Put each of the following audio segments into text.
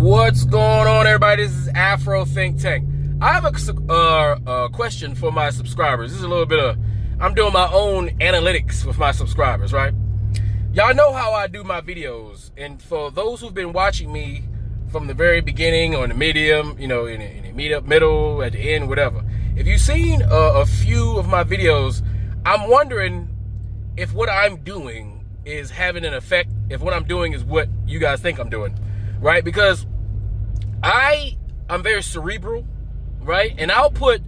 What's going on, everybody? This is Afro Think Tank. I have a question for my subscribers. This is a little bit of, I'm doing my own analytics with my subscribers, right? Y'all know how I do my videos, and for those who've been watching me from the very beginning or in the medium, you know, in the middle, at the end, whatever. If you've seen a few of my videos, I'm wondering if what I'm doing is having an effect, if what I'm doing is what you guys think I'm doing, right? Because I'm very cerebral, right? And I'll put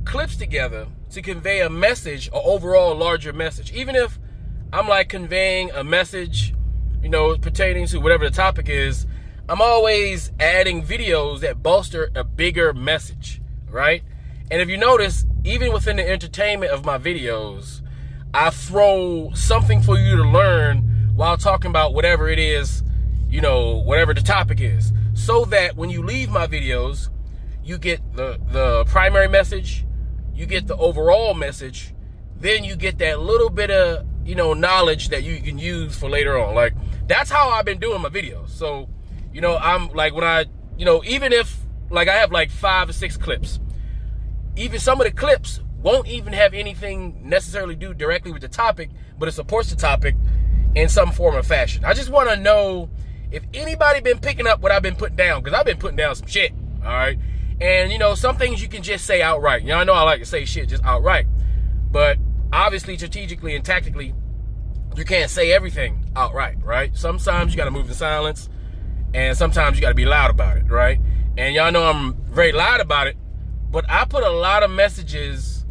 clips together to convey a message, or overall larger message. Even if I'm like conveying a message, you know, pertaining to whatever the topic is, I'm always adding videos that bolster a bigger message, right? And if you notice, even within the entertainment of my videos, I throw something for you to learn while talking about whatever it is, you know, whatever the topic is, so that when you leave my videos, you get the primary message, you get the overall message, then you get that little bit of, you know, knowledge that you can use for later on. Like, that's how I've been doing my videos. So, you know, I'm like, when I, you know, even if like I have like 5 or 6 clips, even some of the clips won't even have anything necessarily do directly with the topic, but it supports the topic in some form or fashion. I just want to know if anybody been picking up what I've been putting down, because I've been putting down some shit, all right? And, you know, some things you can just say outright. You know, I know I like to say shit just outright, but obviously, strategically and tactically, you can't say everything outright, right? Sometimes you got to move in silence, and sometimes you got to be loud about it, right? And y'all know I'm very loud about it, but I put a lot of messages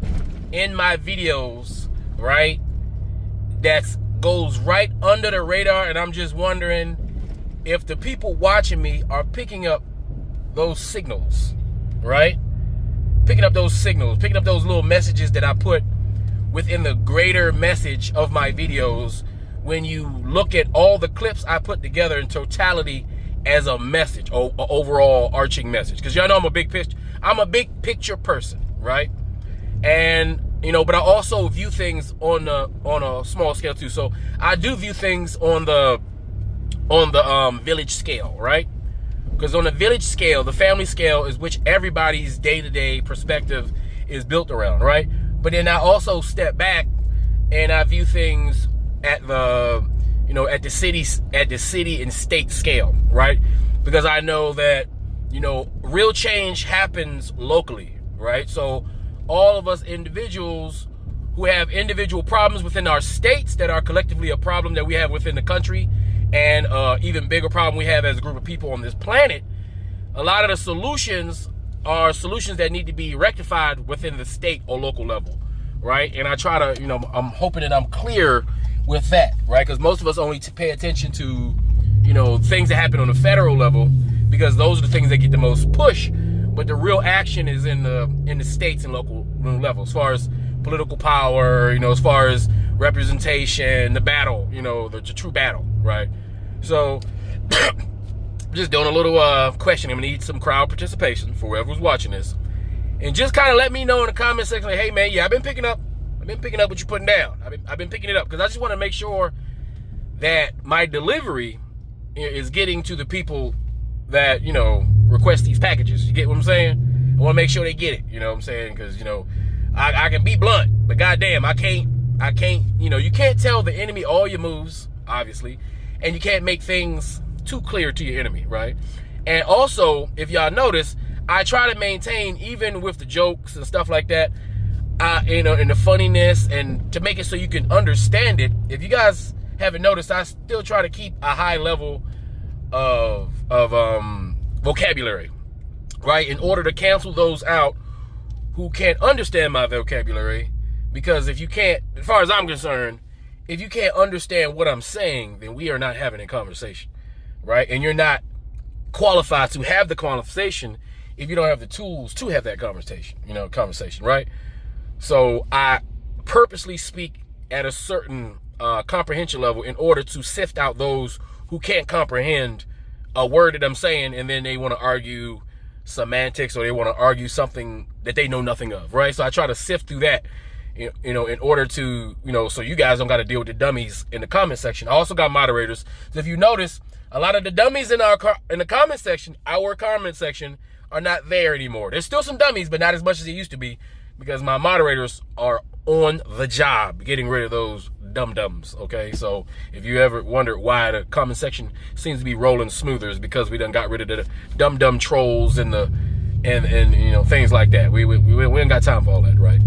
in my videos, right, that goes right under the radar, and I'm just wondering if the people watching me are picking up those signals, right? Picking up those signals, picking up those little messages that I put within the greater message of my videos when you look at all the clips I put together in totality as a message, or overall arching message. Because y'all know I'm a big picture person, right? And, you know, but I also view things on a small scale too. So I do view things on the village scale, right? Because on the village scale, the family scale is which everybody's day-to-day perspective is built around, right? But then I also step back and I view things at the, you know, at the city and state scale, right? Because I know that, you know, real change happens locally, right? So all of us individuals who have individual problems within our states that are collectively a problem that we have within the country, and even bigger problem we have as a group of people on this planet, a lot of the solutions are solutions that need to be rectified within the state or local level, right? And I try to, you know, I'm hoping that I'm clear with that, right? Because most of us only pay attention to, you know, things that happen on the federal level, because those are the things that get the most push. But the real action is in the states and local level, as far as political power, you know, as far as representation, the battle, you know, the true battle, right? So just doing a little questioning. I'm gonna need some crowd participation for whoever's watching this, and just kind of let me know in the comment section, like, hey man, yeah, I've been picking up what you're putting down. I've been picking it up, because I just want to make sure that my delivery is getting to the people that, you know, request these packages. You get what I'm saying? I want to make sure they get it. You know what I'm saying? Because, you know, I can be blunt, but goddamn, I can't. You know, you can't tell the enemy all your moves, obviously, and you can't make things too clear to your enemy, right? And also, if y'all notice, I try to maintain, even with the jokes and stuff like that, you know, and the funniness, and to make it so you can understand it. If you guys haven't noticed, I still try to keep a high level of vocabulary, right? In order to cancel those out who can't understand my vocabulary. Because if you can't, as far as I'm concerned, if you can't understand what I'm saying, then we are not having a conversation, right? And you're not qualified to have the conversation if you don't have the tools to have that conversation, right? So I purposely speak at a certain comprehension level in order to sift out those who can't comprehend a word that I'm saying, and then they want to argue semantics, or they want to argue something that they know nothing of, right? So I try to sift through that, you know, in order to, you know, so you guys don't got to deal with the dummies in the comment section. I also got moderators. So if you notice, A lot of the dummies in the comment section, are not there anymore. There's still some dummies, but not as much as it used to be, because my moderators are on the job getting rid of those dum-dums, okay? So if you ever wondered why the comment section seems to be rolling smoother, it's because we done got rid of the dum-dum trolls and you know, things like that. We ain't got time for all that, right?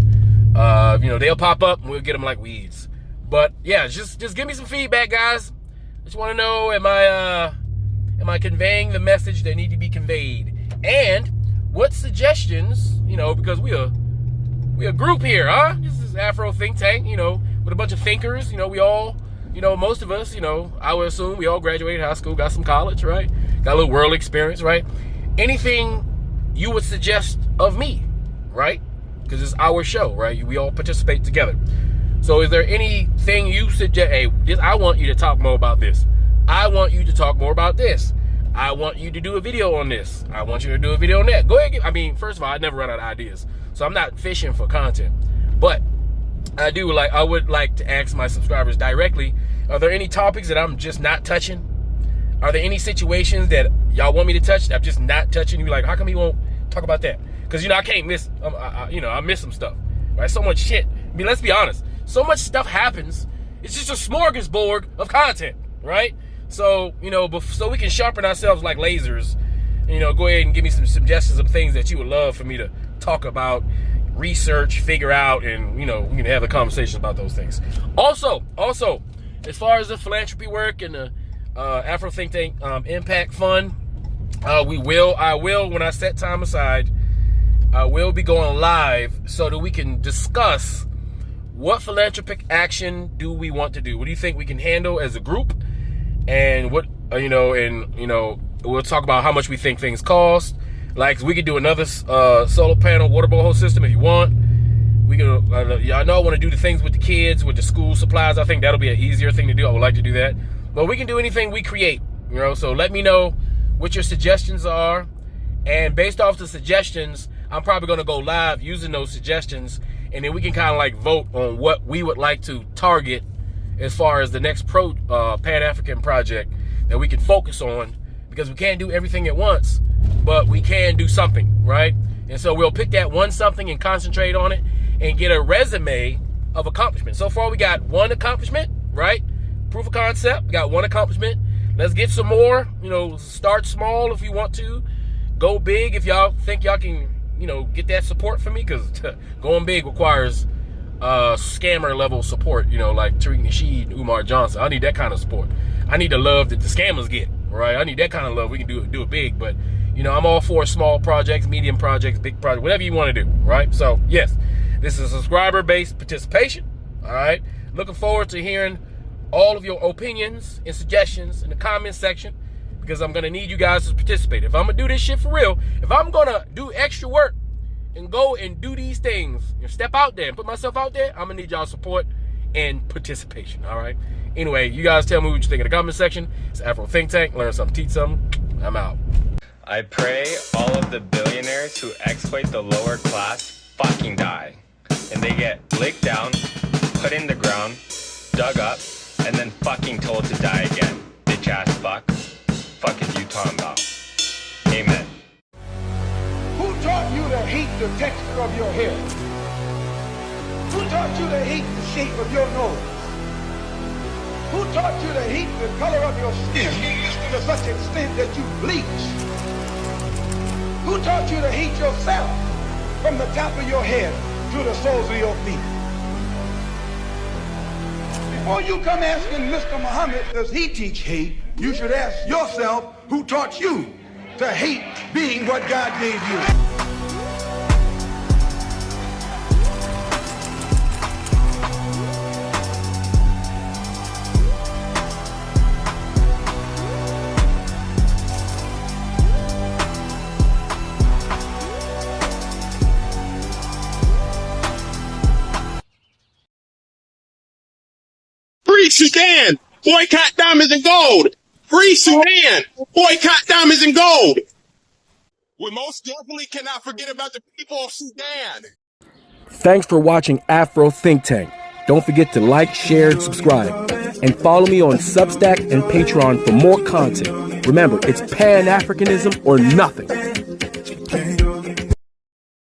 You know, they'll pop up and we'll get them like weeds. But yeah, just give me some feedback, guys. Just want to know, am I conveying the message that need to be conveyed? And what suggestions, you know, because we a group here, huh? This is Afro Think Tank, you know, with a bunch of thinkers. You know, we all, you know, most of us, you know, I would assume we all graduated high school, got some college, right? Got a little world experience, right? Anything you would suggest of me, right? Because it's our show, right? We all participate together. So is there anything you suggest? Hey, I want you to talk more about this. I want you to talk more about this. I want you to do a video on this. I want you to do a video on that. Go ahead. I mean, first of all, I never run out of ideas. So I'm not fishing for content. But I would like to ask my subscribers directly, are there any topics that I'm just not touching? Are there any situations that y'all want me to touch that I'm just not touching? You're like, how come you won't talk about that? Because, you know, I can't miss, you know, I miss some stuff, right? So much shit. I mean, let's be honest. So much stuff happens. It's just a smorgasbord of content, right? So, you know, so we can sharpen ourselves like lasers, you know, go ahead and give me some suggestions of things that you would love for me to talk about, research, figure out, and, you know, we can have a conversation about those things. Also, as far as the philanthropy work and the Afro Think Tank Impact Fund, I will, when I set time aside, I will be going live so that we can discuss what philanthropic action do we want to do. What do you think we can handle as a group? And what, you know, we'll talk about how much we think things cost. Like, we could do another solar panel water borehole system if you want. We can, y'all know I want to do the things with the kids, with the school supplies. I think that'll be an easier thing to do. I would like to do that. But we can do anything we create, you know. So let me know what your suggestions are. And based off the suggestions, I'm probably going to go live using those suggestions. And then we can kind of like vote on what we would like to target as far as the next Pan-African project that we can focus on, because we can't do everything at once, but we can do something, right? And so we'll pick that one something and concentrate on it and get a resume of accomplishment. So far we got one accomplishment, right? Proof of concept, we got one accomplishment. Let's get some more, you know, start small if you want to. Go big if y'all think y'all can, you know, get that support from me, because going big requires scammer level support, you know, like Tariq Nasheed and Umar Johnson. I need that kind of support. I need the love that the scammers get, right? I need that kind of love. We can do it big, but, you know, I'm all for small projects, medium projects, big projects, whatever you want to do, right? So, yes, this is subscriber-based participation, all right? Looking forward to hearing all of your opinions and suggestions in the comment section, because I'm going to need you guys to participate. If I'm going to do this shit for real, if I'm going to do extra work and go and do these things and step out there and put myself out there, I'm going to need y'all support and participation, all right? Anyway, you guys tell me what you think in the comment section. It's Afro Think Tank. Learn something, teach something. I'm out. I pray all of the billionaires who exploit the lower class fucking die. And they get licked down, put in the ground, dug up, and then fucking told to die again. Bitch ass fuck. Fuck is you talking about? Amen. Who taught you to hate the texture of your hair? Who taught you to hate the shape of your nose? Who taught you to hate the color of your skin to such extent that you bleach? Who taught you to hate yourself from the top of your head to the soles of your feet? Before you come asking Mr. Muhammad, does he teach hate, you should ask yourself, who taught you to hate being what God gave you? Free Sudan! Boycott diamonds and gold! Free Sudan! Boycott diamonds and gold! We most definitely cannot forget about the people of Sudan. Thanks for watching Afro Think Tank. Don't forget to like, share, and subscribe. And follow me on Substack and Patreon for more content. Remember, it's Pan-Africanism or nothing.